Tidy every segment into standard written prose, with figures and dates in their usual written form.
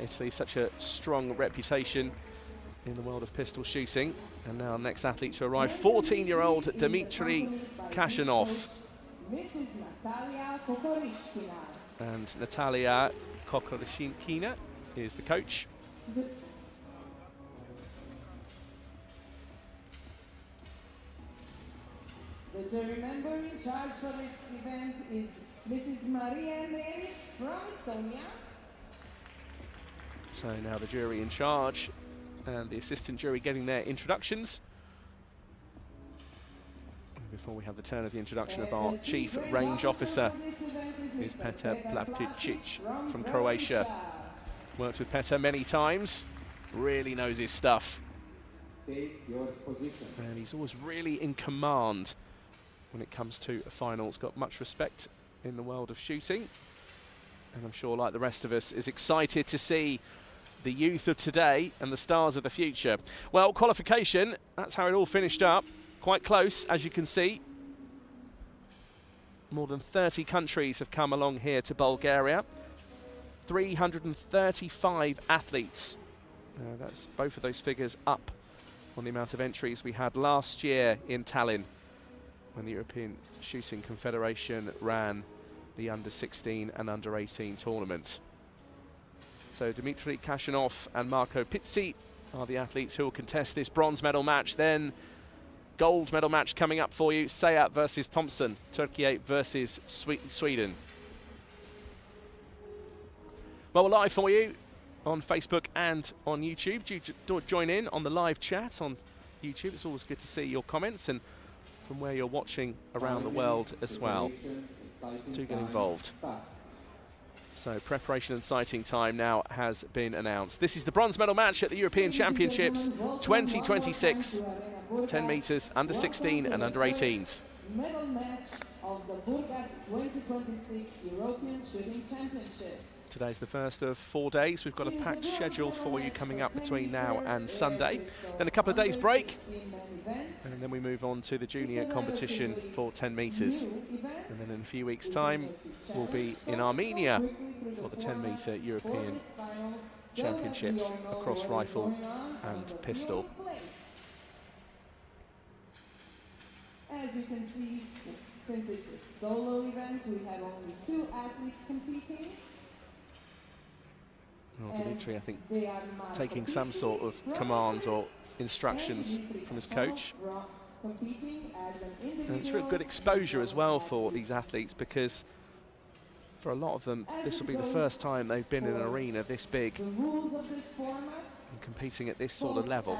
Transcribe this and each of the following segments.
Italy, such a strong reputation in the world of pistol shooting. And now next athlete to arrive, 14-year-old Dmitry Kashanov. And Natalia Kokorishkina is the coach. The jury member in charge for this event is Mrs. Maria Neritz from Estonia. So now the jury in charge and the assistant jury getting their introductions. Before we have the turn of the introduction of our chief range officer, who's Petar Plavkic from Croatia. Worked with Petar many times, really knows his stuff. And he's always really in command when it comes to a final. He's got much respect in the world of shooting. And I'm sure, like the rest of us, is excited to see the youth of today and the stars of the future. Well, qualification, that's how it all finished up. Quite close, as you can see. More than 30 countries have come along here to Bulgaria. 335 athletes. That's both of those figures up on the amount of entries we had last year in Tallinn when the European Shooting Confederation ran the under-16 and under-18 tournament. So Dmitry Kashanov and Marco Pizzi are the athletes who will contest this bronze medal match. Then gold medal match coming up for you, Sayat versus Thompson, Turkey versus Sweden. Well, we're live for you on Facebook and on YouTube. Do join in on the live chat on YouTube. It's always good to see your comments and from where you're watching around the world as well. Do get involved. So preparation and sighting time now has been announced. This is the bronze medal match at the European Championships 2026. 10 metres, under 16 and under 18s. Medal match of the Burgas 2026 European Shooting Championship. Today's the first of 4 days. We've got a packed schedule for you coming up between now and Sunday. Then a couple of days break. And then we move on to the junior competition for 10 metres. And then in a few weeks' time, we'll be in Armenia for the 10-metre European Championships across rifle and pistol. As you can see, since it's a solo event, we have only 2 athletes competing. Well, Dmitry, I think, taking some sort of commands or instructions from his coach. And it's real good exposure as well for these athletes, because for a lot of them, this will be the first time they've been in an arena this big and competing at this sort of level.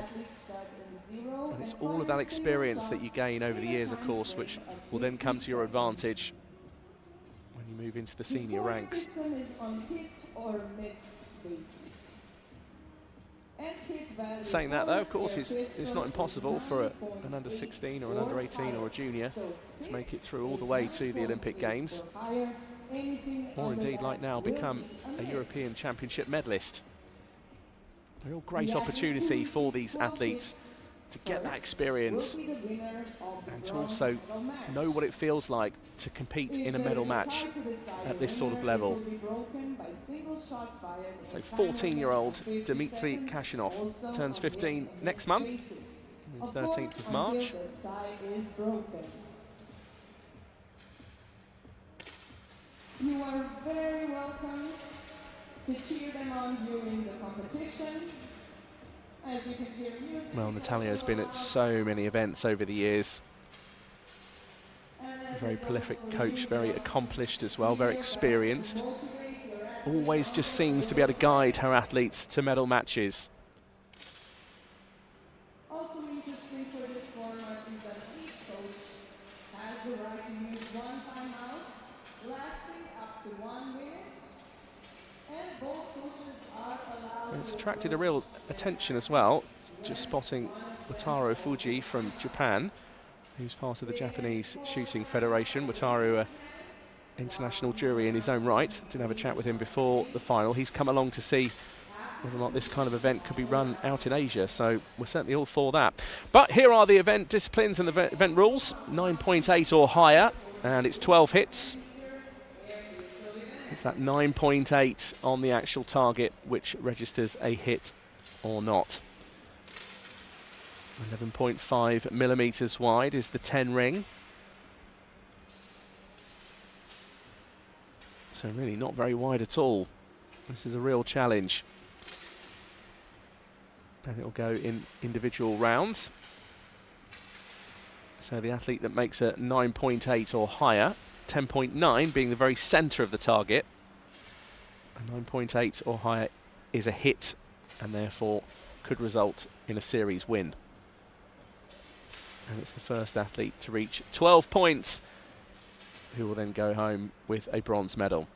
And it's all of that experience that you gain over the years, of course, which will then come to your advantage when you move into the senior ranks. Saying that, though, of course, it's not impossible for an under-16 or an under-18 or a junior to make it through all the way to the Olympic Games, or indeed, like now, become a European Championship medalist. A real great opportunity for these athletes to get that experience and to also know what it feels like to compete in a medal match at this sort of level. So 14-year-old Dmitry Kashanov turns 15 next month, 13th of March. You are very welcome to cheer them on during the competition. As you can hear music. Well, Natalia has been at so many events over the years. A very prolific coach, very accomplished as well, very experienced. Always just seems to be able to guide her athletes to medal matches. Also interesting for this format is that each coach has the right to use one timeout, lasting up to 1 minute, and both coaches are allowed. And it's attracted a real attention as well, just spotting Wataru Fuji from Japan, who's part of the Japanese Shooting Federation. Wataru, international jury in his own right. Didn't have a chat with him before the final. He's come along to see whether or not this kind of event could be run out in Asia, so we're certainly all for that. But here are the event disciplines and the event rules. 9.8 or higher, and it's 12 hits. It's that 9.8 on the actual target which registers a hit or not. 11.5 millimeters wide is the 10 ring. So really not very wide at all. This is a real challenge. And it'll go in individual rounds. So the athlete that makes a 9.8 or higher, 10.9 being the very centre of the target, a 9.8 or higher is a hit and therefore could result in a series win. And it's the first athlete to reach 12 points who will then go home with a bronze medal.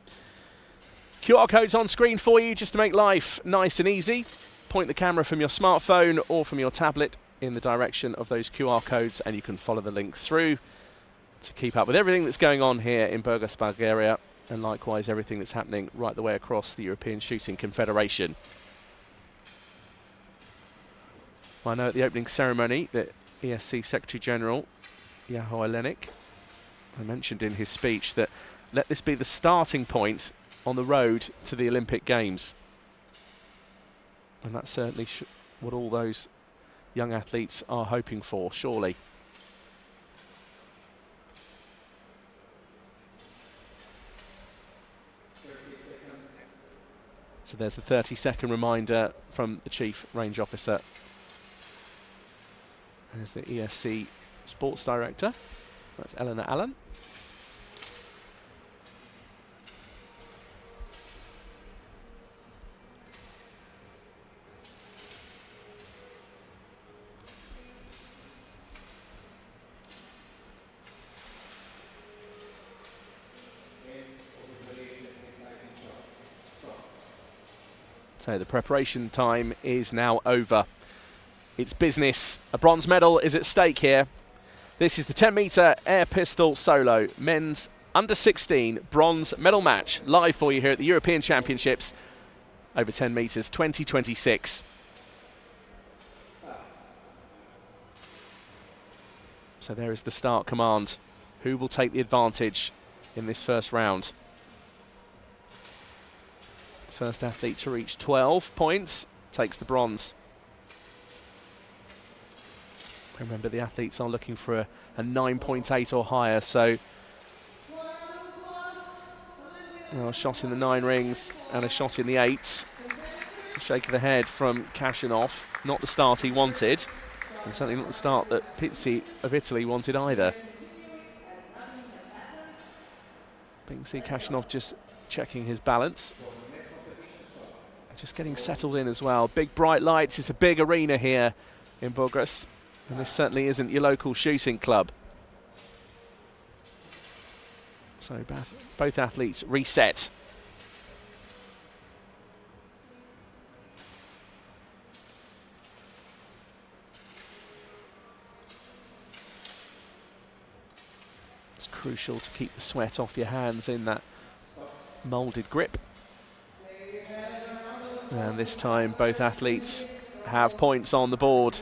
QR codes on screen for you just to make life nice and easy. Point the camera from your smartphone or from your tablet in the direction of those QR codes and you can follow the link through to keep up with everything that's going on here in Burgas, Bulgaria, and likewise everything that's happening right the way across the European Shooting Confederation. I know at the opening ceremony that ESC Secretary General Yaho Olenik mentioned in his speech that let this be the starting point on the road to the Olympic Games. And that's certainly what all those young athletes are hoping for, surely. So there's the 30-second reminder from the Chief Range Officer. There's the ESC Sports Director, that's Eleanor Allen. So the preparation time is now over. It's business. A bronze medal is at stake here. This is the 10-metre air pistol solo men's under 16 bronze medal match live for you here at the European Championships over 10 metres 2026. So there is the start command. Who will take the advantage in this first round? First athlete to reach 12 points takes the bronze. Remember, the athletes are looking for a 9.8 or higher, so a shot in the 9 rings and a shot in the 8s. A shake of the head from Kashinov, not the start he wanted, and certainly not the start that Pizzi of Italy wanted either. You can see Kashinov just checking his balance. Just getting settled in as well. Big bright lights. It's a big arena here in Burgas, and this certainly isn't your local shooting club. So both athletes reset. It's crucial to keep the sweat off your hands in that moulded grip. And this time both athletes have points on the board.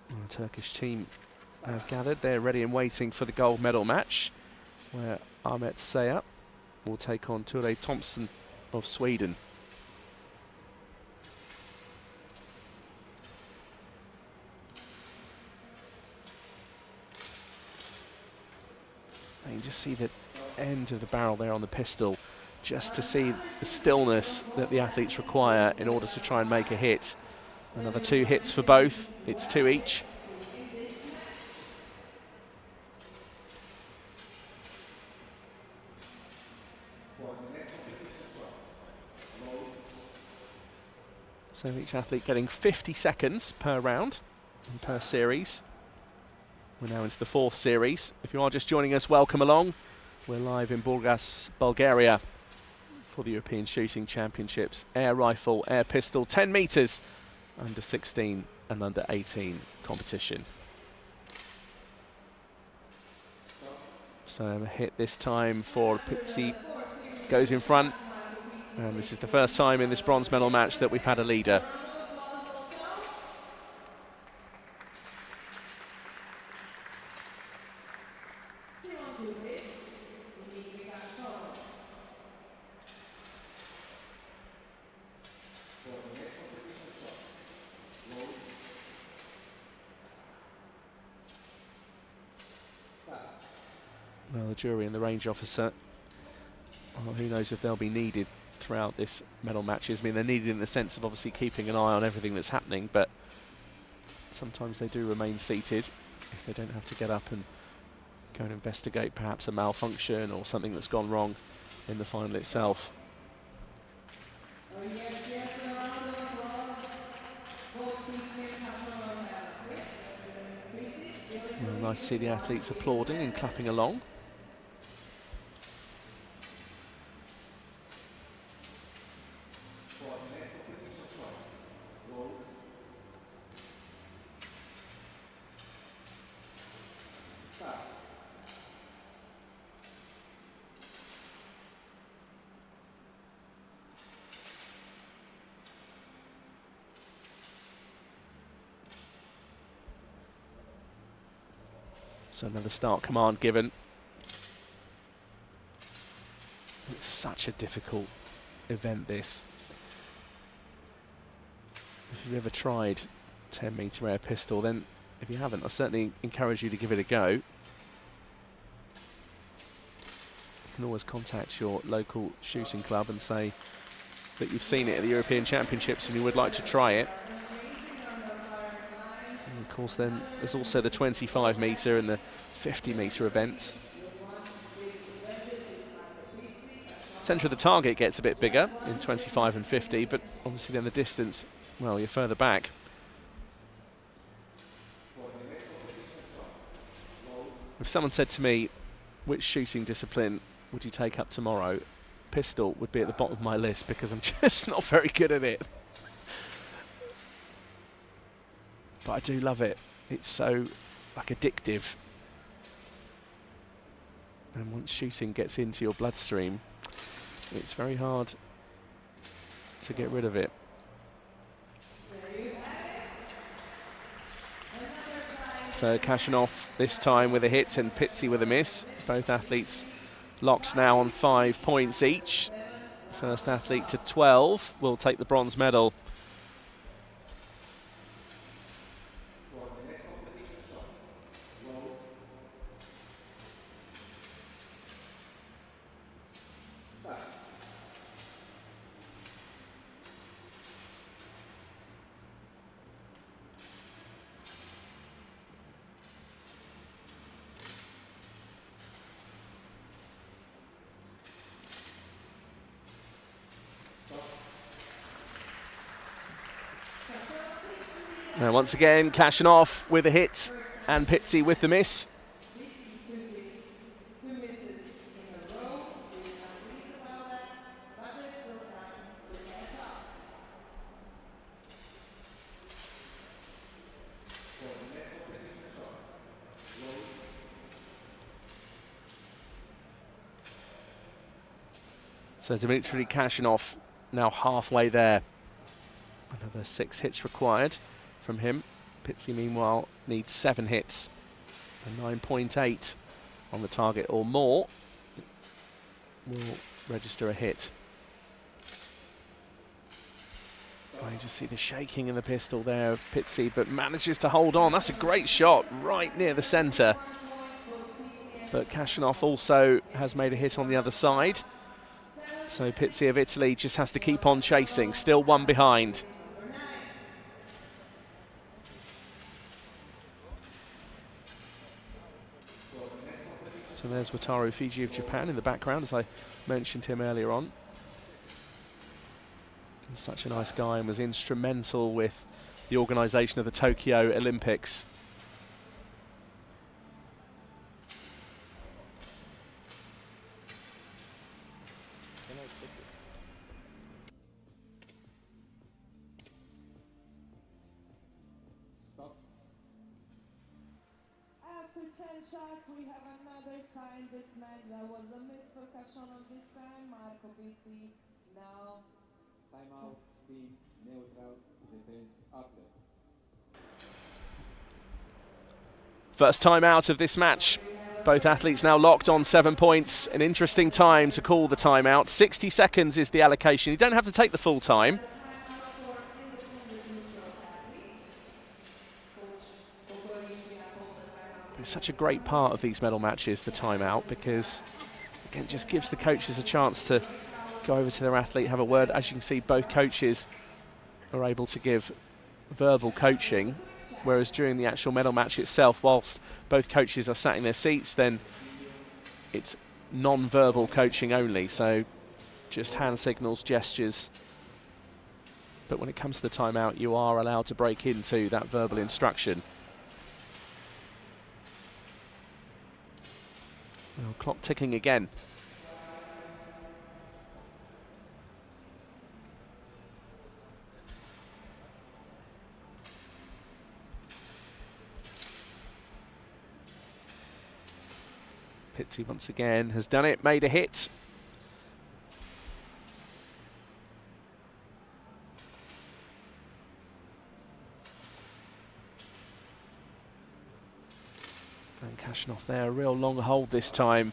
And the Turkish team have gathered. They're ready and waiting for the gold medal match, where Ahmet Seya will take on Ture Thompson of Sweden. You can just see the end of the barrel there on the pistol, just to see the stillness that the athletes require in order to try and make a hit. Another 2 hits for both. It's 2 each. So each athlete getting 50 seconds per round and per series. We're now into the 4th series. If you are just joining us, welcome along. We're live in Burgas, Bulgaria for the European Shooting Championships. Air rifle, air pistol, 10 metres, under 16 and under 18 competition. So a hit this time for Pizzi, goes in front. And this is the first time in this bronze medal match that we've had a leader. Well, the jury and the range officer, well, who knows if they'll be needed throughout this medal matches. I mean, they're needed in the sense of obviously keeping an eye on everything that's happening, but sometimes they do remain seated if they don't have to get up and go and investigate perhaps a malfunction or something that's gone wrong in the final itself. Oh, yes, a round of applause. Well, nice to see the athletes applauding and clapping along. So another start command given. It's such a difficult event, this. If you've ever tried 10-metre air pistol, then if you haven't, I certainly encourage you to give it a go. You can always contact your local shooting club and say that you've seen it at the European Championships and you would like to try it. And of course, then there's also the 25-metre and the 50-metre events. Centre of the target gets a bit bigger in 25 and 50, but obviously then the distance, well, you're further back. If someone said to me, which shooting discipline would you take up tomorrow? Pistol would be at the bottom of my list because I'm just not very good at it. But I do love it. It's so, like, addictive. And once shooting gets into your bloodstream, it's very hard to get rid of it. So Kashanov this time with a hit and Pitsy with a miss. Both athletes locked now on 5 points each. First athlete to 12 will take the bronze medal. And once again, Kashanov with a hit and Pitsy with the miss. So Dmitry Kashanov now halfway there. Another 6 hits required from him. Pitsy, meanwhile, needs 7 hits. A 9.8 on the target or more will register a hit. You just see the shaking in the pistol there of Pitsy, but manages to hold on. That's a great shot right near the centre. But Kashanov also has made a hit on the other side. So Pitsy of Italy just has to keep on chasing, still 1 behind. So there's Wataru Fiji of Japan in the background, as I mentioned him earlier on. He's such a nice guy and was instrumental with the organisation of the Tokyo Olympics. After 10 shots, we have another tie in this match. That was a miss for Kashanov this time. Marco Pitsy Now, Timeout, speed, neutral, defense, outlet. First time out of this match. Both athletes now locked on 7 points. An interesting time to call the timeout. 60 seconds is the allocation. You don't have to take the full time. It's such a great part of these medal matches, the timeout, because again, it just gives the coaches a chance to go over to their athlete, have a word. As you can see, both coaches are able to give verbal coaching, whereas during the actual medal match itself, whilst both coaches are sat in their seats, then it's non-verbal coaching only, so just hand signals, gestures. But when it comes to the timeout, you are allowed to break into that verbal instruction. Well, clock ticking again. Pitsy once again has done it, made a hit. And Kashanov there, a real long hold this time.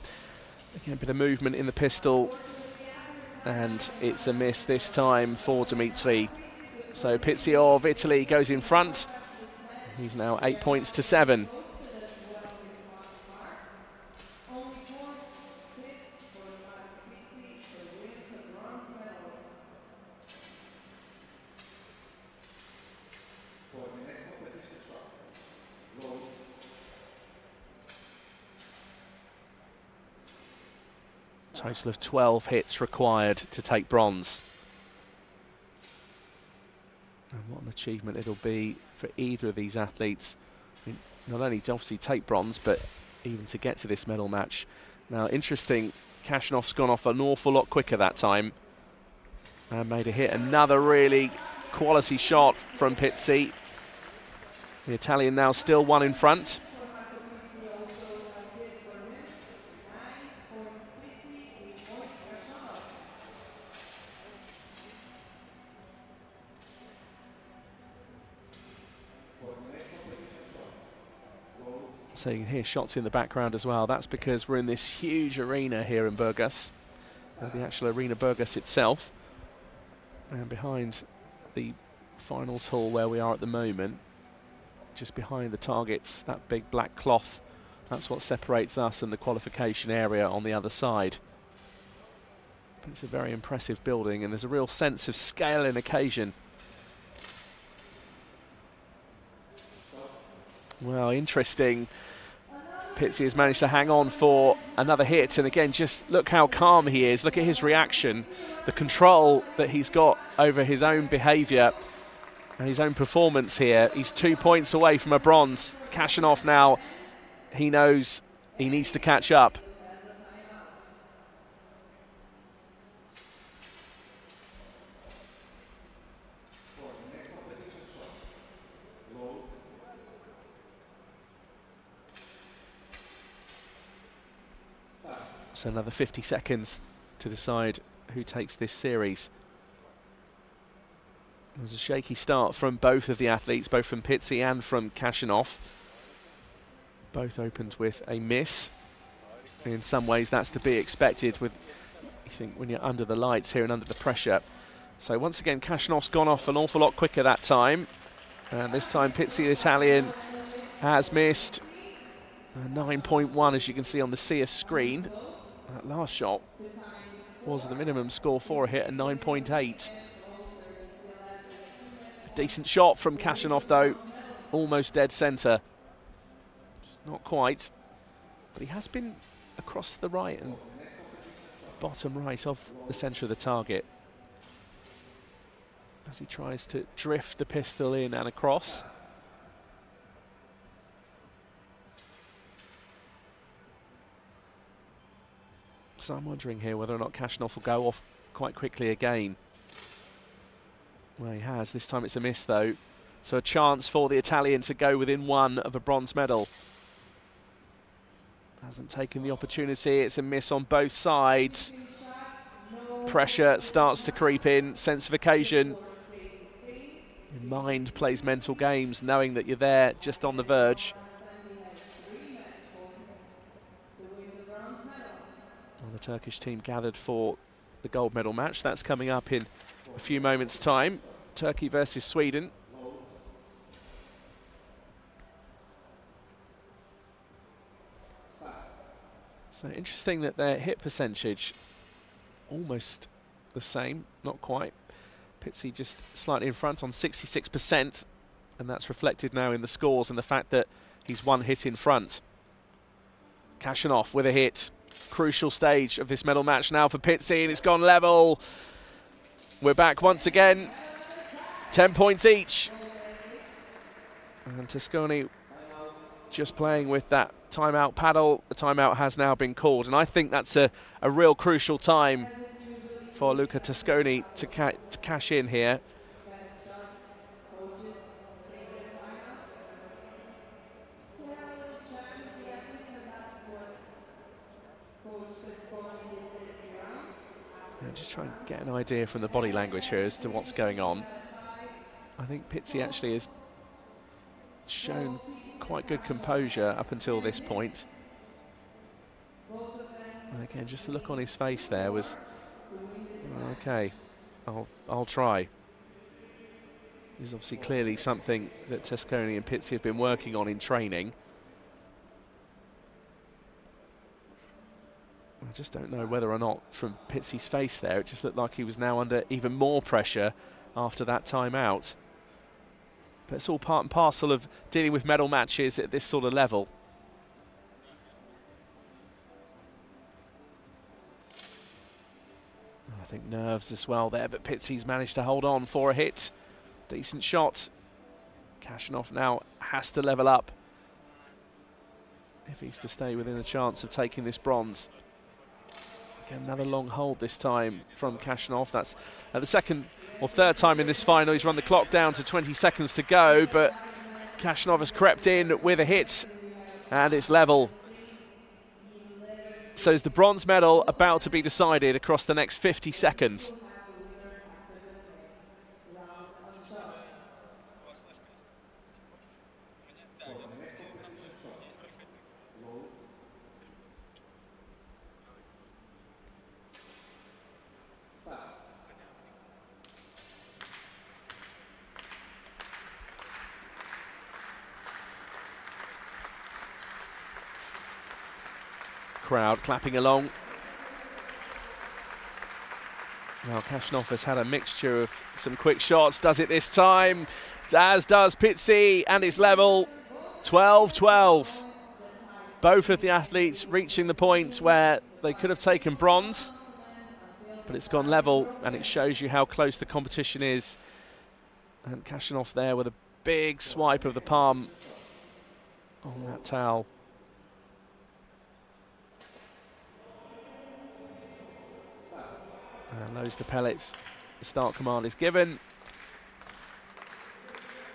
Again, a bit of movement in the pistol. And it's a miss this time for Dmitry. So Pitsy of Italy goes in front. He's now 8 points to 7. Total of 12 hits required to take bronze. And what an achievement it'll be for either of these athletes. I mean, not only to obviously take bronze, but even to get to this medal match. Now, interesting, Kashanov's gone off an awful lot quicker that time and made a hit. Another really quality shot from Pitsy. The Italian now still one in front. So you can hear shots in the background as well. That's because we're in this huge arena here in Burgas, the actual arena Burgas itself. And behind the finals hall where we are at the moment, just behind the targets, that big black cloth, that's what separates us and the qualification area on the other side. But it's a very impressive building and there's a real sense of scale and occasion. Well, interesting. Pitsy has managed to hang on for another hit, and again, just look how calm he is. Look at his reaction, the control that he's got over his own behaviour and his own performance here. He's 2 points away from a bronze. Kashanov now, he knows he needs to catch up. So another 50 seconds to decide who takes this series. It was a shaky start from both of the athletes, both from Pitsy and from Kashanov. Both opened with a miss. In some ways that's to be expected with, you think, when you're under the lights here and under the pressure. So once again, Kashanov's gone off an awful lot quicker that time. And this time Pitsy, the Italian, has missed 9.1, as you can see on the CS screen. That last shot was the minimum score for a hit, a 9.8. Decent shot from Kashanov though, almost dead centre. Just not quite, but he has been across the right and bottom right of the centre of the target as he tries to drift the pistol in and across. So I'm wondering here whether or not Kashanov will go off quite quickly again. Well, he has. This time it's a miss, though. So a chance for the Italian to go within one of a bronze medal. Hasn't taken the opportunity. It's a miss on both sides. pressure starts to creep in, sense of occasion. Your mind plays mental games, knowing that you're there, just on the verge. Well, the Turkish team gathered for the gold medal match. That's coming up in a few moments' time. Turkey versus Sweden. So interesting that their hit percentage almost the same, not quite. Pizzi just slightly in front on 66%, and that's reflected now in the scores and the fact that he's one hit in front. Kashanov with a hit. Crucial stage of this medal match now for Pizzi, and it's gone level. We're back once again. 10 points each. And Tasconi just playing with that timeout paddle. The timeout has now been called, and I think that's a real crucial time for Luca Tasconi to cash in here. And just try and get an idea from the body language here as to what's going on. I think Pizzi actually has shown quite good composure up until this point. And again, just the look on his face there was, okay, I'll try. This is obviously clearly something that Tasconi and Pizzi have been working on in training. I just don't know whether or not from Pizzi's face there, it just looked like he was now under even more pressure after that timeout. But it's all part and parcel of dealing with medal matches at this sort of level. I think nerves as well there, but Pizzi's managed to hold on for a hit. Decent shot. Kashanov now has to level up if he's to stay within a chance of taking this bronze. Again, another long hold this time from Kashanov. That's the second or third time in this final. He's run the clock down to 20 seconds to go, but Kashanov has crept in with a hit, and it's level. So is the bronze medal about to be decided across the next 50 seconds? Crowd clapping along. Now Kashanov has had a mixture of some quick shots, does it this time, as does Pizzi, and it's level. 12-12. Both of the athletes reaching the point where they could have taken bronze, but it's gone level, and it shows you how close the competition is. And Kashanov there with a big swipe of the palm on that towel. And loads the pellets. The start command is given.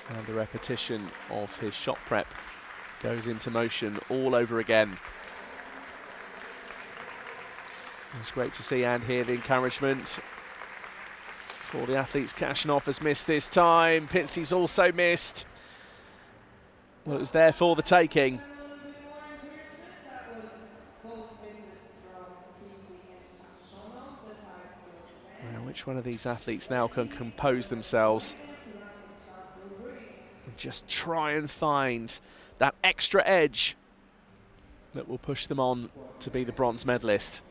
And the repetition of his shot prep goes into motion all over again. It's great to see and hear the encouragement for the athletes. Kashanov has missed this time. Pizzi's also missed. Well, it was there for the taking. Which one of these athletes now can compose themselves and just try and find that extra edge that will push them on to be the bronze medalist?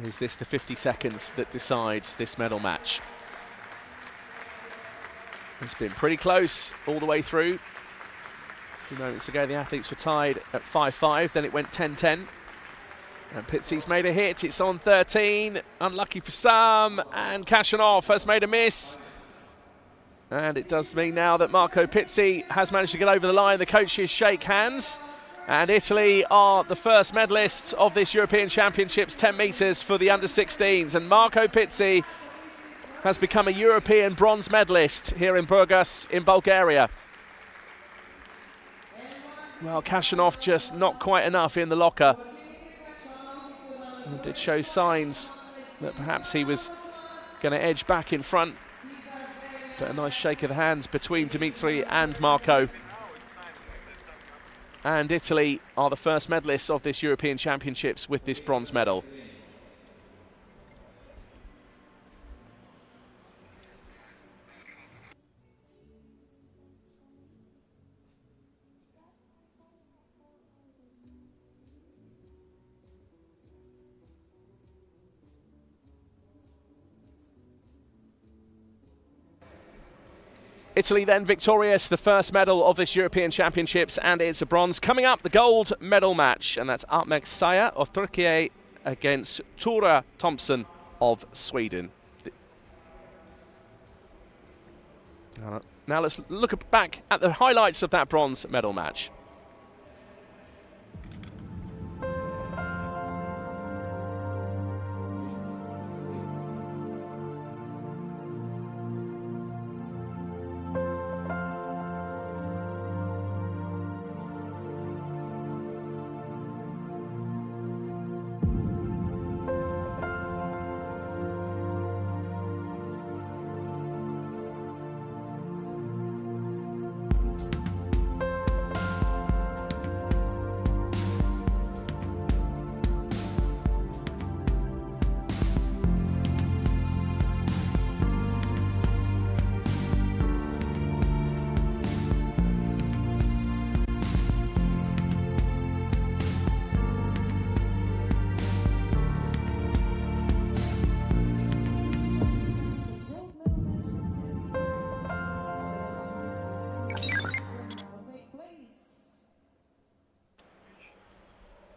Is this the 50 seconds that decides this medal match? It's been pretty close all the way through. A few moments ago, the athletes were tied at 5-5, then it went 10-10. And Pizzi's made a hit, it's on 13. Unlucky for some, and Kashanov has made a miss. And it does mean now that Marco Pizzi has managed to get over the line. The coaches shake hands. And Italy are the first medalists of this European Championships 10 metres for the under-16s. And Marco Pizzi has become a European bronze medalist here in Burgas in Bulgaria. Well, Kashanov just not quite enough in the locker. And did show signs that perhaps he was going to edge back in front. But a nice shake of the hands between Dimitri and Marco. And Italy are the first medalists of this European Championships with this bronze medal. Italy then victorious, the first medal of this European Championships, and it's a bronze. Coming up, the gold medal match, and that's Ahmet Saya of Turkey against Tura Thompson of Sweden. Now let's look back at the highlights of that bronze medal match.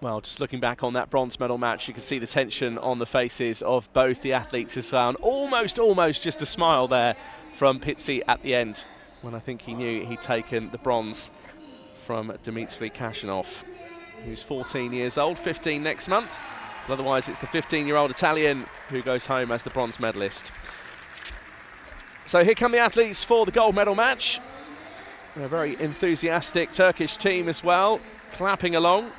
Well, just looking back on that bronze medal match, you can see the tension on the faces of both the athletes as well. And almost just a smile there from Pizzi at the end, when I think he knew he'd taken the bronze from Dmitry Kashanov, who's 14 years old, 15 next month. But otherwise, it's the 15-year-old Italian who goes home as the bronze medalist. So here come the athletes for the gold medal match. A very enthusiastic Turkish team as well, clapping along.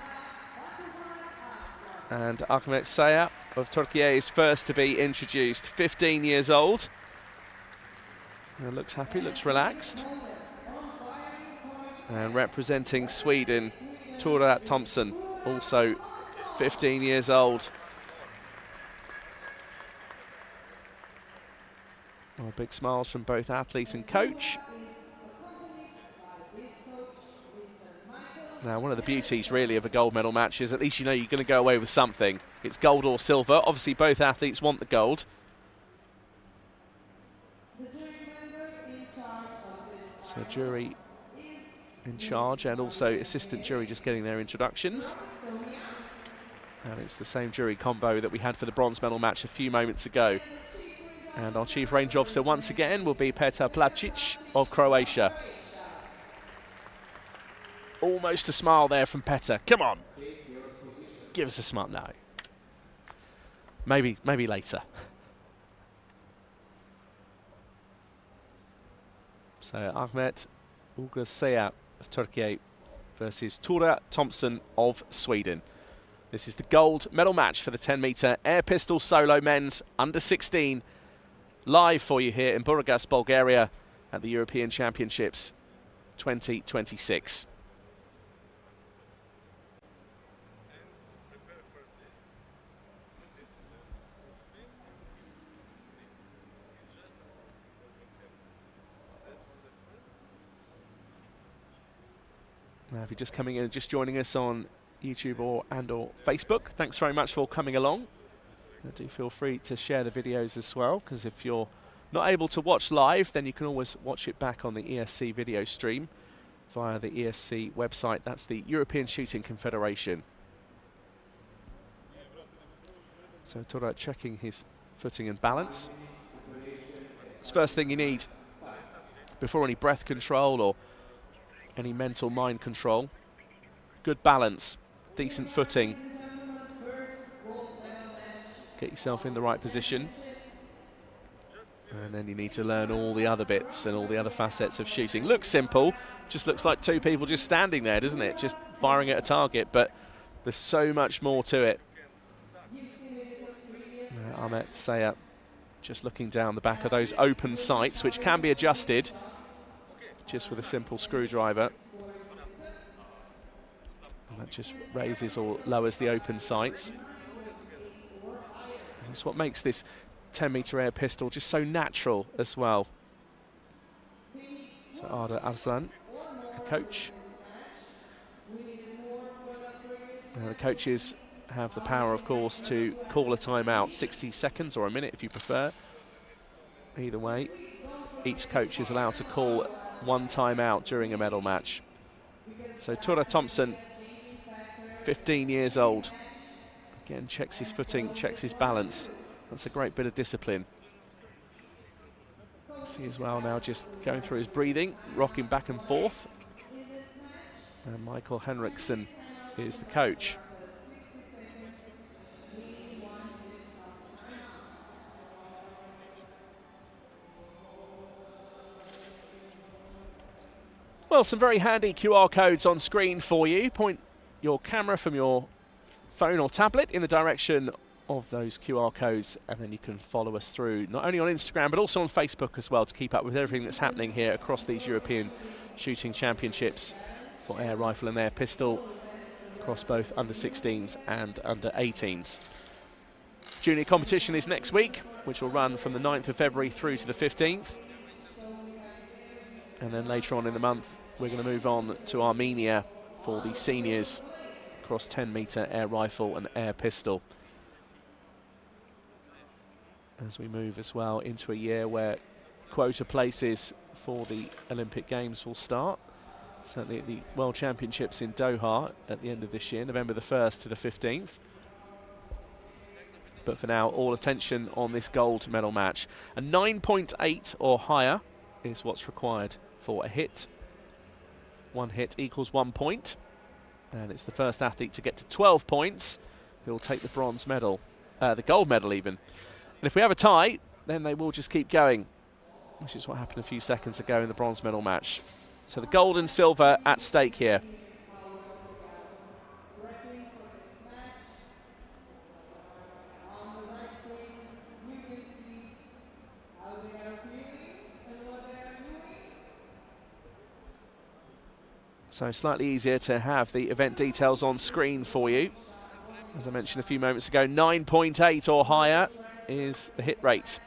And Ahmet Saya of Turkey is first to be introduced, 15 years old. And looks happy, looks relaxed. And representing Sweden, Tura Thompson, also 15 years old. Well, big smiles from both athlete and coach. Now, one of the beauties really of a gold medal match is at least you know you're going to go away with something. It's gold or silver. Obviously, both athletes want the gold. So jury in charge and also assistant jury just getting their introductions. And it's the same jury combo that we had for the bronze medal match a few moments ago. And our chief range officer once again will be Petar Plavčić of Croatia. Almost a smile there from Petar. Come on. Give us a smile. No. Maybe later. So Ahmet Saya of Turkey versus Tura Thompson of Sweden. This is the gold medal match for the 10-metre air pistol solo men's under 16. Live for you here in Burgas, Bulgaria at the European Championships 2026. Now, if you're just coming in and just joining us on YouTube or Facebook, thanks very much for coming along. Do feel free to share the videos as well, because if you're not able to watch live, then you can always watch it back on the ESC video stream via the ESC website. That's the European Shooting Confederation. So Tura checking his footing and balance. It's the first thing you need before any breath control or any mental mind control. Good balance, decent footing. Get yourself in the right position. And then you need to learn all the other bits and all the other facets of shooting. Looks simple, just looks like two people just standing there, doesn't it? Just firing at a target, but there's so much more to it. Ahmet Sayat just looking down the back of those open sights, which can be adjusted just with a simple screwdriver. And that just raises or lowers the open sights. And that's what makes this 10-metre air pistol just so natural as well. So Arda Arslan, the coach. The coaches have the power, of course, to call a timeout, 60 seconds or a minute if you prefer. Either way, each coach is allowed to call one timeout during a medal match. So Tura Thompson, 15 years old, again checks his footing, checks his balance. That's a great bit of discipline. See as well now just going through his breathing, rocking back and forth. And Michael Henriksen is the coach. Well, some very handy QR codes on screen for you. Point your camera from your phone or tablet in the direction of those QR codes, and then you can follow us through not only on Instagram but also on Facebook as well to keep up with everything that's happening here across these European shooting championships for air rifle and air pistol across both under 16s and under 18s. Junior competition is next week, which will run from the 9th of February through to the 15th. And then later on in the month, we're going to move on to Armenia for the seniors across 10-metre air rifle and air pistol. As we move as well into a year where quota places for the Olympic Games will start. Certainly at the World Championships in Doha at the end of this year, November the 1st to the 15th. But for now, all attention on this gold medal match. A 9.8 or higher is what's required for a hit. One hit equals 1 point. And it's the first athlete to get to 12 points who will take the bronze medal, the gold medal even. And if we have a tie, then they will just keep going, which is what happened a few seconds ago in the bronze medal match. So the gold and silver at stake here. So slightly easier to have the event details on screen for you. As I mentioned a few moments ago, 9.8 or higher is the hit rate.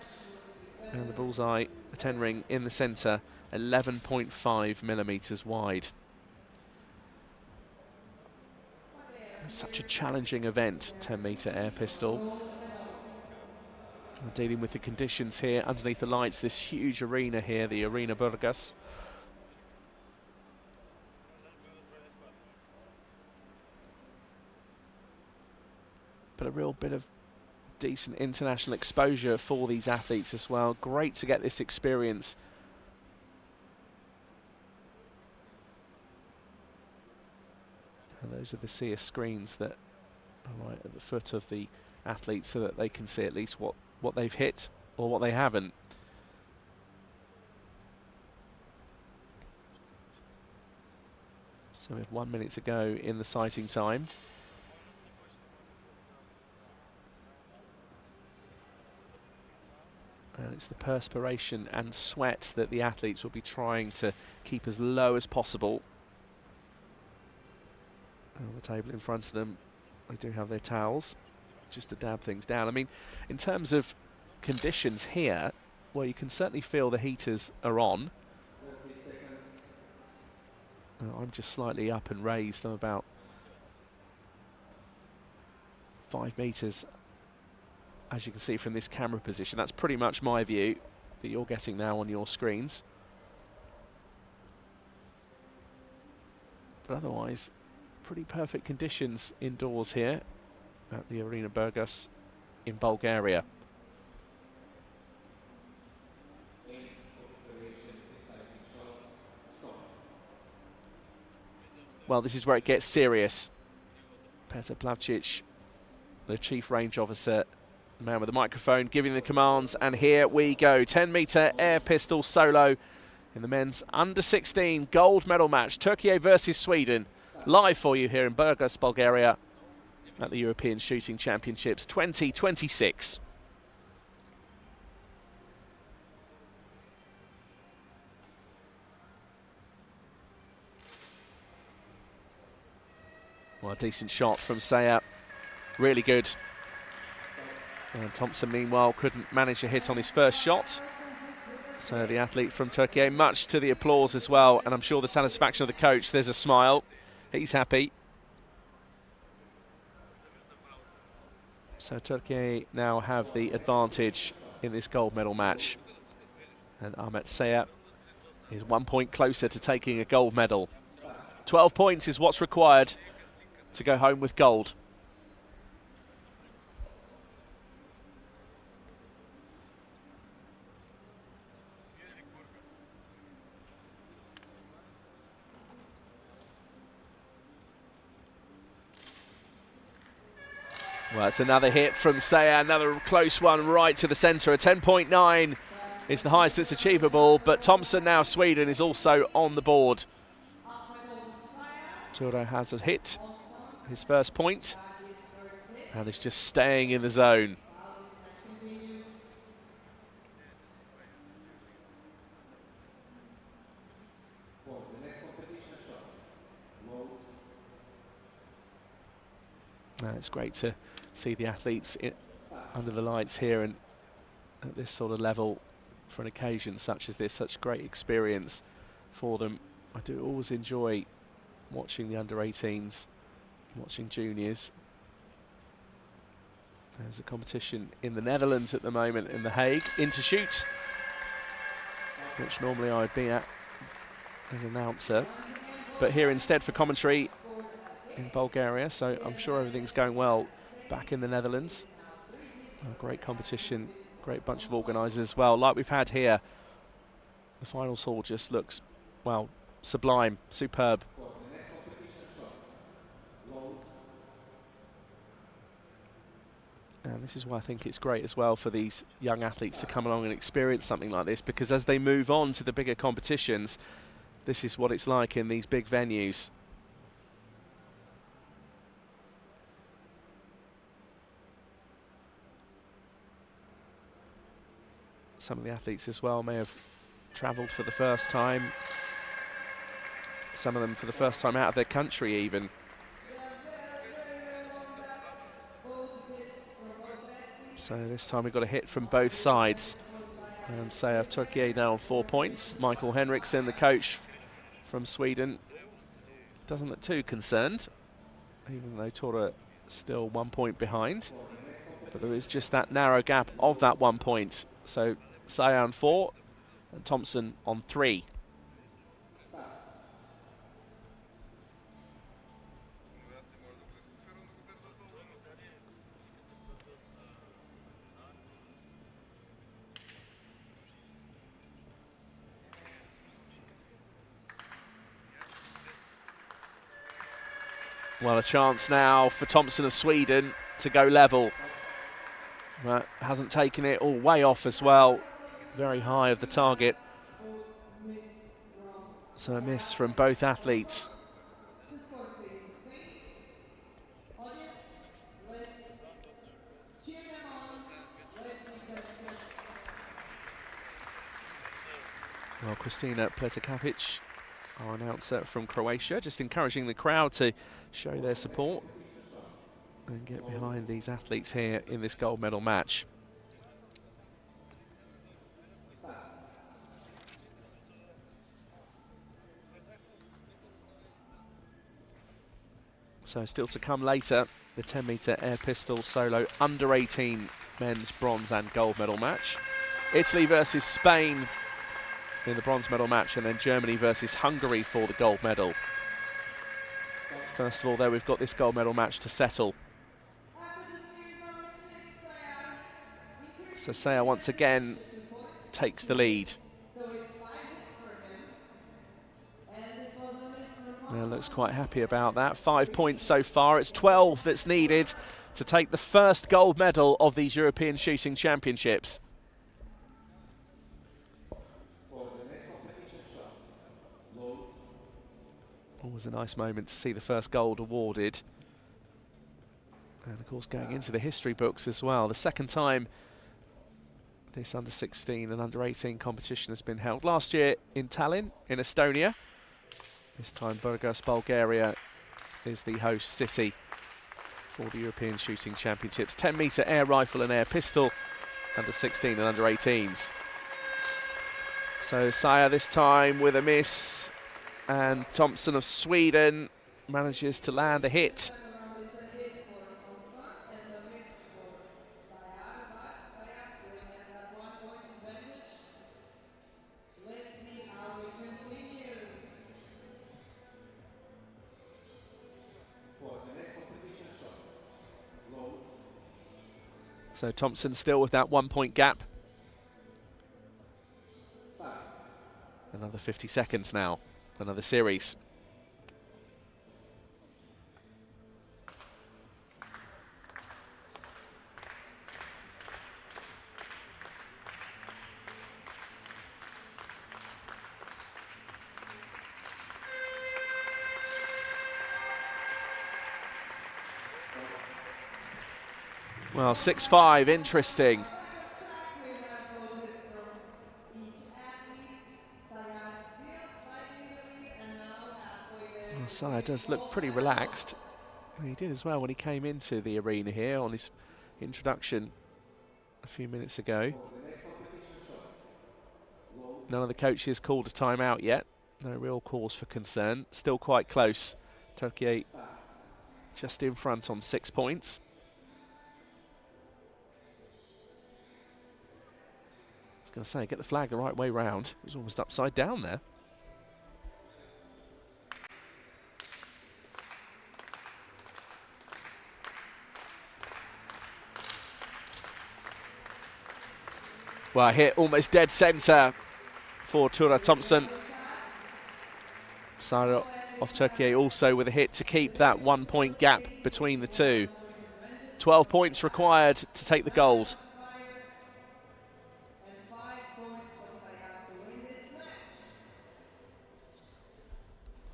And the bullseye, the 10 ring in the centre, 11.5 millimetres wide. It's such a challenging event, 10-metre air pistol. Dealing with the conditions here underneath the lights, this huge arena here, the Arena Burgas. But a real bit of decent international exposure for these athletes as well. Great to get this experience. And those are the SEER screens that are right at the foot of the athletes so that they can see at least what they've hit or what they haven't. So we have 1 minute to go in the sighting time. And it's the perspiration and sweat that the athletes will be trying to keep as low as possible. And on the table in front of them, they do have their towels, just to dab things down. I mean, in terms of conditions here, well, you can certainly feel the heaters are on. I'm just slightly up and raised. I'm about 5 metres. As you can see from this camera position, that's pretty much my view that you're getting now on your screens. But otherwise, pretty perfect conditions indoors here at the Arena Burgas in Bulgaria. Well, this is where it gets serious. Petr Plavčić, the chief range officer, Man with the microphone giving the commands, and here we go. 10-metre air pistol solo in the men's under-16 gold medal match. Turkey versus Sweden. Live for you here in Burgas, Bulgaria at the European Shooting Championships 2026. Well, a decent shot from Saya. Really good. And Thompson, meanwhile, couldn't manage a hit on his first shot. So the athlete from Turkey, much to the applause as well, and I'm sure the satisfaction of the coach. There's a smile. He's happy. So Turkey now have the advantage in this gold medal match. And Ahmet Saya is 1 point closer to taking a gold medal. 12 points is what's required to go home with gold. Well, it's another hit from Saya, another close one right to the centre. A 10.9 is the highest that's achievable, but Thompson, now Sweden, is also on the board. Turo has a hit, his first point, and is just staying in the zone. It's great to see the athletes under the lights here and at this sort of level for an occasion such as this. Such great experience for them. I do always enjoy watching the under-18s, watching juniors. There's a competition in the Netherlands at the moment in The Hague, into shoot, which normally I'd be at as an announcer, but here instead for commentary in Bulgaria, so I'm sure everything's going well back in the Netherlands. A great competition, great bunch of organisers as well, like we've had here. The finals hall just looks, well, sublime, superb. And this is why I think it's great as well for these young athletes to come along and experience something like this, because as they move on to the bigger competitions, this is what it's like in these big venues. Some of the athletes as well may have travelled for the first time. Some of them for the first time out of their country even. So this time we've got a hit from both sides. And Saya Turkey now on 4 points. Michael Henriksson, the coach from Sweden, doesn't look too concerned, even though Tora still 1 point behind. But there is just that narrow gap of that 1 point. So Saya on 4 and Thompson on 3. Well, a chance now for Thompson of Sweden to go level. That hasn't taken it all way off as well. Very high of the target. So a miss from both athletes. Well, Kristina Pletikapic, our announcer from Croatia, just encouraging the crowd to show their support and get behind these athletes here in this gold medal match. So still to come later, the 10-metre air pistol solo under-18 men's bronze and gold medal match. Italy versus Spain in the bronze medal match, and then Germany versus Hungary for the gold medal. First of all, though, we've got this gold medal match to settle. So Saya once again takes the lead. Well, looks quite happy about that. 5 points so far. It's 12 that's needed to take the first gold medal of these European Shooting Championships. Always a nice moment to see the first gold awarded. And of course going into the history books as well. The second time this under-16 and under-18 competition has been held. Last year in Tallinn, in Estonia. This time Burgas, Bulgaria is the host city for the European Shooting Championships. 10-metre air rifle and air pistol, under-16 and under-18s. So Saya this time with a miss, and Thompson of Sweden manages to land a hit. So Thompson still with that 1 point gap. Another 50 seconds now, another series. Well, 6-5, interesting. Well, Saya does look pretty relaxed. He did as well when he came into the arena here on his introduction a few minutes ago. None of the coaches called a timeout yet. No real cause for concern. Still quite close. Turkey just in front on 6 points. I was going to say, get the flag the right way round. It was almost upside down there. Well, hit almost dead centre for Tura Thompson. Sara of Turkey also with a hit to keep that 1 point gap between the two. 12 points required to take the gold.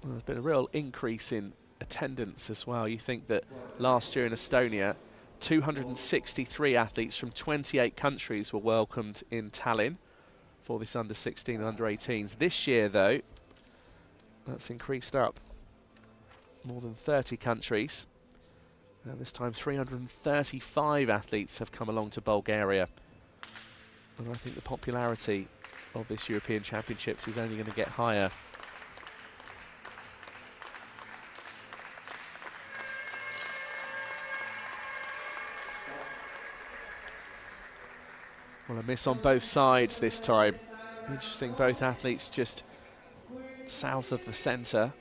Well, there's been a real increase in attendance as well. You think that last year in Estonia, 263 athletes from 28 countries were welcomed in Tallinn for this under-16 and under-18s. This year, though, that's increased up. More than 30 countries. And this time, 335 athletes have come along to Bulgaria. And I think the popularity of this European Championships is only going to get higher. Well, a miss on both sides this time. Interesting, both athletes just south of the centre.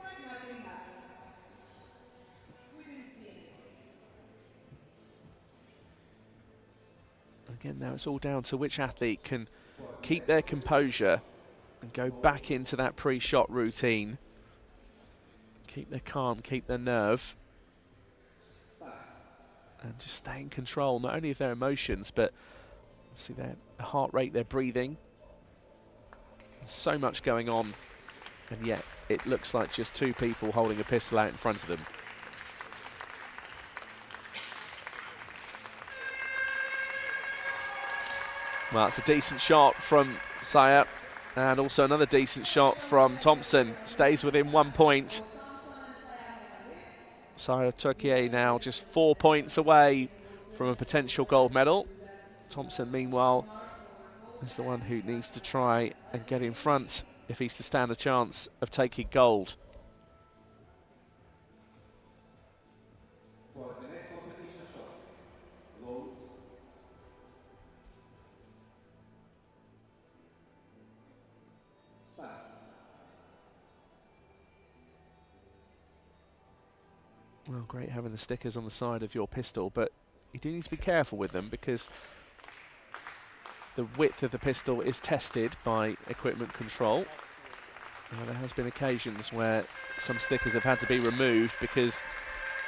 Again, now it's all down to which athlete can keep their composure and go back into that pre-shot routine. Keep their calm, keep their nerve. And just stay in control, not only of their emotions, but see their heart rate, their breathing. There's so much going on, and yet it looks like just two people holding a pistol out in front of them. Well, it's a decent shot from Saya, and also another decent shot from Thompson. Stays within 1 point. Saya Turkey now just 4 points away from a potential gold medal. Thompson, meanwhile, is the one who needs to try and get in front if he's to stand a chance of taking gold. Well, great having the stickers on the side of your pistol, but you do need to be careful with them because the width of the pistol is tested by equipment control. Now, there has been occasions where some stickers have had to be removed because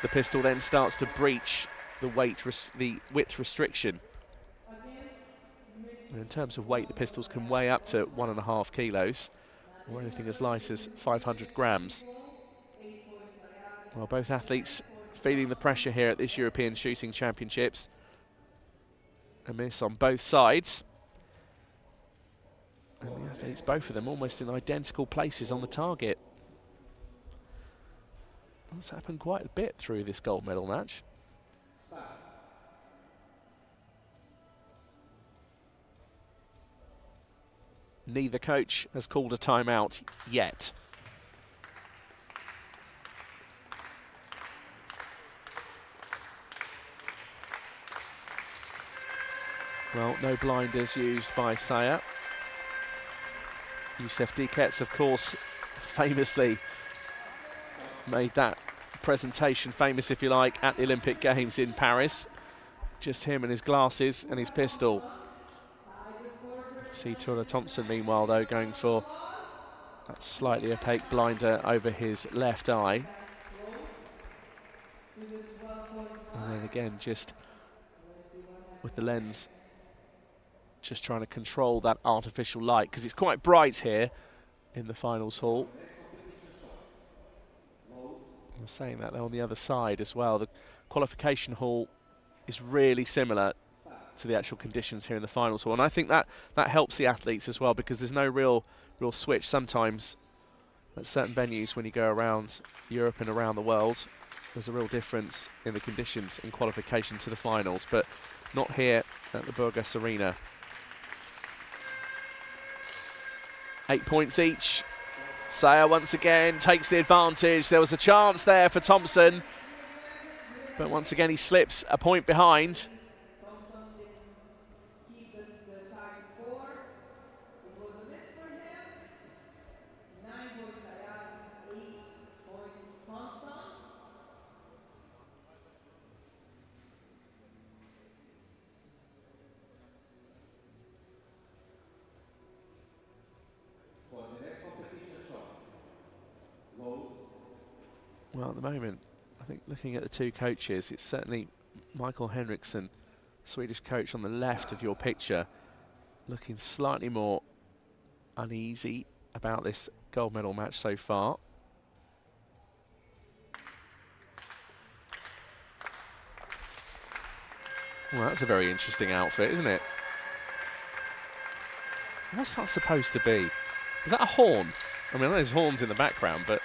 the pistol then starts to breach the width restriction. And in terms of weight, the pistols can weigh up to 1.5 kilos or anything as light as 500 grams. Well, both athletes feeling the pressure here at this European Shooting Championships. A miss on both sides. And the athletes, both of them, almost in identical places on the target. That's happened quite a bit through this gold medal match. Neither coach has called a timeout yet. Well, no blinders used by Saya. Youssef Dikets, of course, famously made that presentation famous, if you like, at the Olympic Games in Paris. Just him and his glasses and his pistol. See Tura Thompson, meanwhile, though, going for that slightly opaque blinder over his left eye. And then again, just with the lens, just trying to control that artificial light, because it's quite bright here in the finals hall. I'm saying that though on the other side as well. The qualification hall is really similar to the actual conditions here in the finals hall, and I think that helps the athletes as well, because there's no real switch. Sometimes at certain venues when you go around Europe and around the world, there's a real difference in the conditions in qualification to the finals, but not here at the Burgas Arena. 8 points each. Saya once again takes the advantage. There was a chance there for Thompson, but once again he slips a point behind. Well, at the moment, I think looking at the two coaches, it's certainly Michael Henriksson, Swedish coach on the left of your picture, looking slightly more uneasy about this gold medal match so far. Well, that's a very interesting outfit, isn't it? What's that supposed to be? Is that a horn? I mean, I know there's horns in the background, but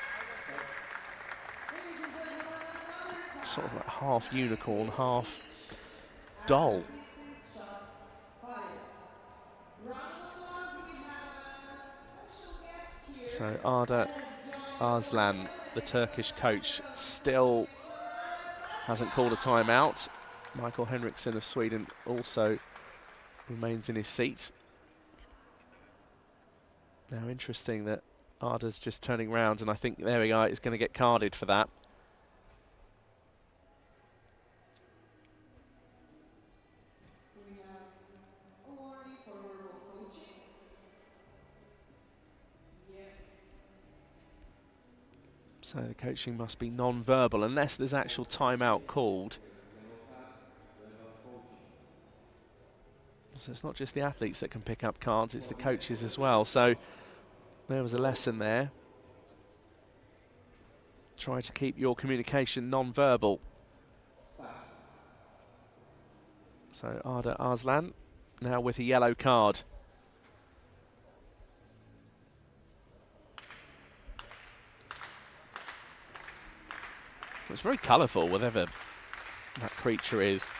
sort of like half unicorn, half doll. So Arda Arslan, the Turkish coach, still hasn't called a timeout. Michael Henriksson of Sweden also remains in his seat. Now, interesting that Arda's just turning round, and I think, there we are, is going to get carded for that. So the coaching must be non-verbal, unless there's actual timeout called. So it's not just the athletes that can pick up cards, it's the coaches as well. So there was a lesson there. Try to keep your communication non-verbal. So Arda Arslan now with a yellow card. It's very colourful, whatever that creature is.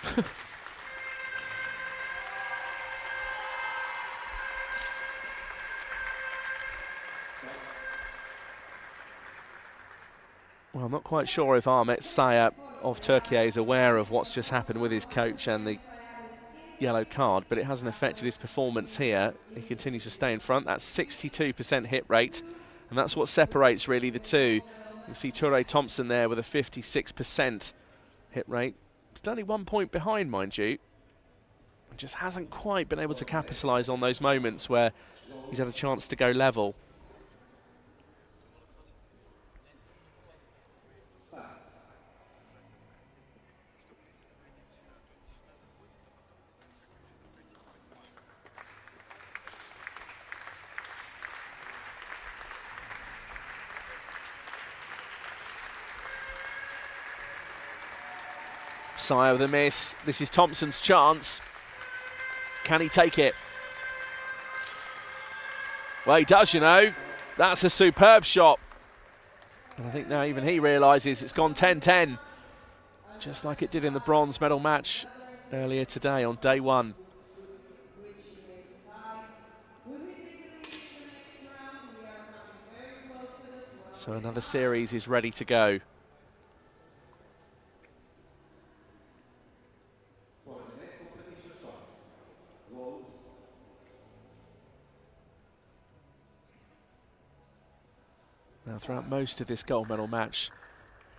Well, I'm not quite sure if Ahmet Saya of Turkey is aware of what's just happened with his coach and the yellow card, but it hasn't affected his performance here. He continues to stay in front. That's 62% hit rate, and that's what separates really the two. You see Ture Thompson there with a 56% hit rate. It's only 1 point behind, mind you. And just hasn't quite been able to capitalise on those moments where he's had a chance to go level. Saya with a miss. This is Thompson's chance. Can he take it? Well, he does, you know. That's a superb shot. And I think now even he realises it's gone 10-10, just like it did in the bronze medal match earlier today on day one. So another series is ready to go. Now, throughout most of this gold medal match,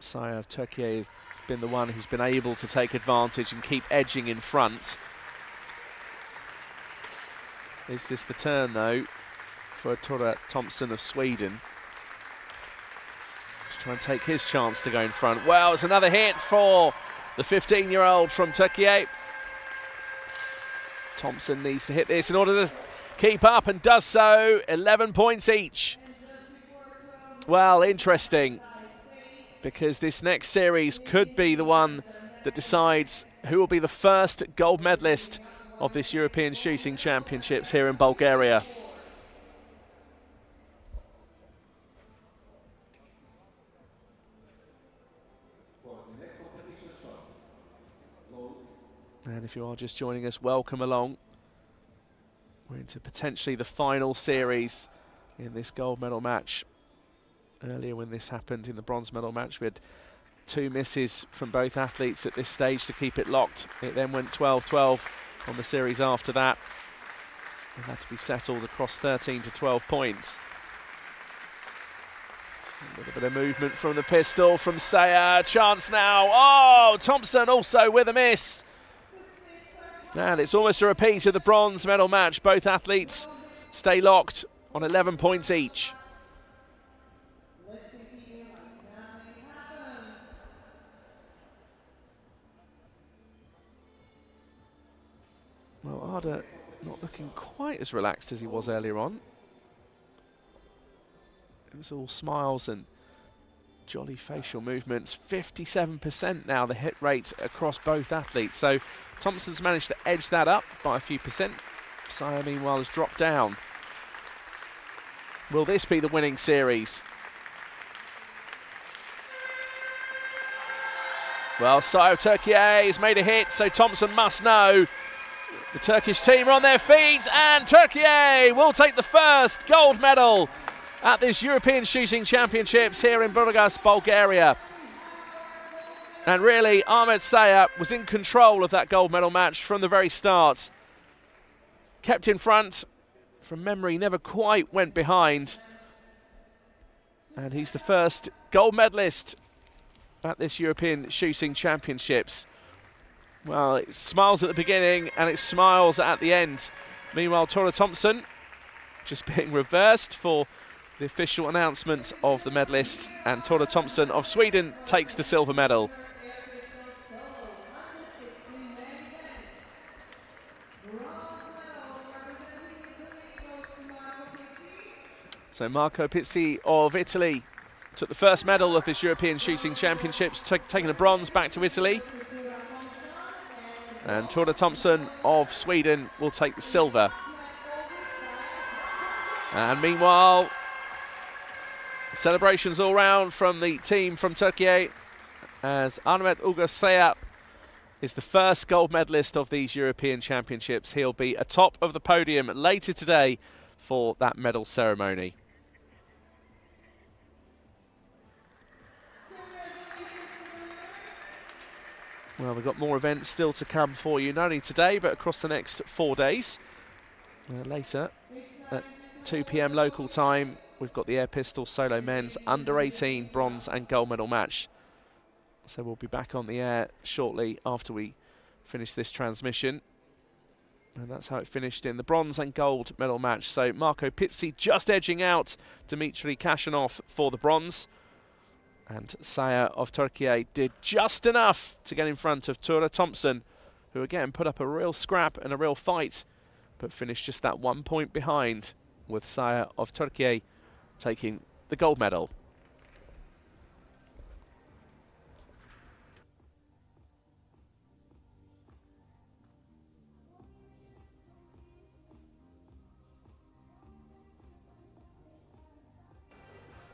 Saya of Turkey has been the one who's been able to take advantage and keep edging in front. Is this the turn, though, for Tore Thompson of Sweden? Just try and take his chance to go in front. Well, it's another hit for the 15-year-old from Turkey. Thompson needs to hit this in order to keep up, and does so. 11 points each. Well, interesting, because this next series could be the one that decides who will be the first gold medalist of this European Shooting Championships here in Bulgaria. And if you are just joining us, welcome along. We're into potentially the final series in this gold medal match. Earlier when this happened in the bronze medal match, we had 2 misses from both athletes at this stage to keep it locked. It then went 12-12 on the series after that. It had to be settled across 13 to 12 points. A little bit of movement from the pistol from Saya. Chance now. Oh, Thompson also with a miss. And it's almost a repeat of the bronze medal match. Both athletes stay locked on 11 points each. Well, Arda not looking quite as relaxed as he was earlier on. It was all smiles and jolly facial movements. 57% now the hit rate across both athletes. So Thompson's managed to edge that up by a few percent. Saya, meanwhile, has dropped down. Will this be the winning series? Well, Saya of Turkey has made a hit, so Thompson must know. The Turkish team are on their feet, and Turkey will take the first gold medal at this European Shooting Championships here in Burgas, Bulgaria. And really, Ahmet Saya was in control of that gold medal match from the very start. Kept in front, from memory, never quite went behind. And he's the first gold medalist at this European Shooting Championships. Well, it smiles at the beginning and it smiles at the end. Meanwhile, Tore Thompson just being reversed for the official announcement of the medalists, and Tore Thompson of Sweden takes the silver medal. So Marco Pizzi of Italy took the first medal of this European Shooting Championships, taking the bronze back to Italy. And Tore Thompson of Sweden will take the silver. And meanwhile, celebrations all round from the team from Turkey, as Ahmet Ugur Saya is the first gold medalist of these European Championships. He'll be atop of the podium later today for that medal ceremony. Well, we've got more events still to come for you, not only today, but across the next 4 days. Later, at 2 p.m. local time, we've got the air pistol solo men's under-18 bronze and gold medal match. So we'll be back on the air shortly after we finish this transmission. And that's how it finished in the bronze and gold medal match. So Marco Pizzi just edging out Dmitry Kashanov for the bronze. And Saya of Turkey did just enough to get in front of Tore Thompson, who again put up a real scrap and a real fight, but finished just that 1 point behind, with Saya of Turkey taking the gold medal.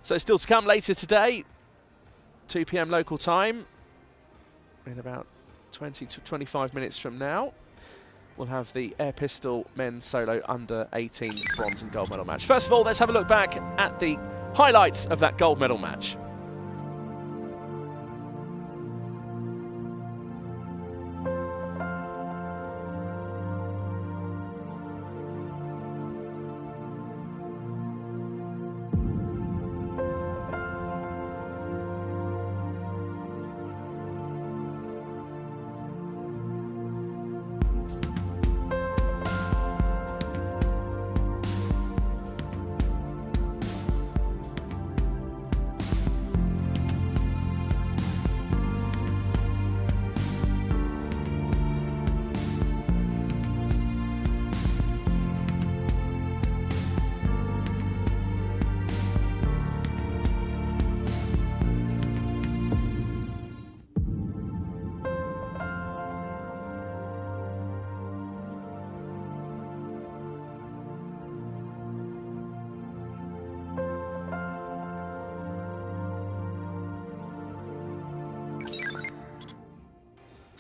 So still to come later today, 2 p.m. local time, in about 20 to 25 minutes from now. We'll have the air pistol men's solo under 18 bronze and gold medal match. First of all, let's have a look back at the highlights of that gold medal match.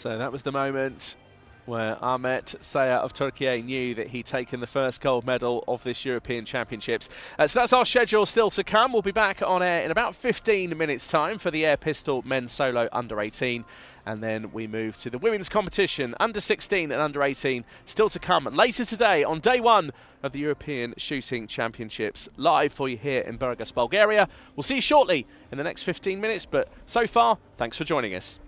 So that was the moment where Ahmet Sayar of Turkey knew that he'd taken the first gold medal of this European Championships. So that's our schedule still to come. We'll be back on air in about 15 minutes' time for the air pistol men's solo under 18. And then we move to the women's competition, under 16 and under 18, still to come later today on day one of the European Shooting Championships, live for you here in Burgas, Bulgaria. We'll see you shortly in the next 15 minutes, but so far, thanks for joining us.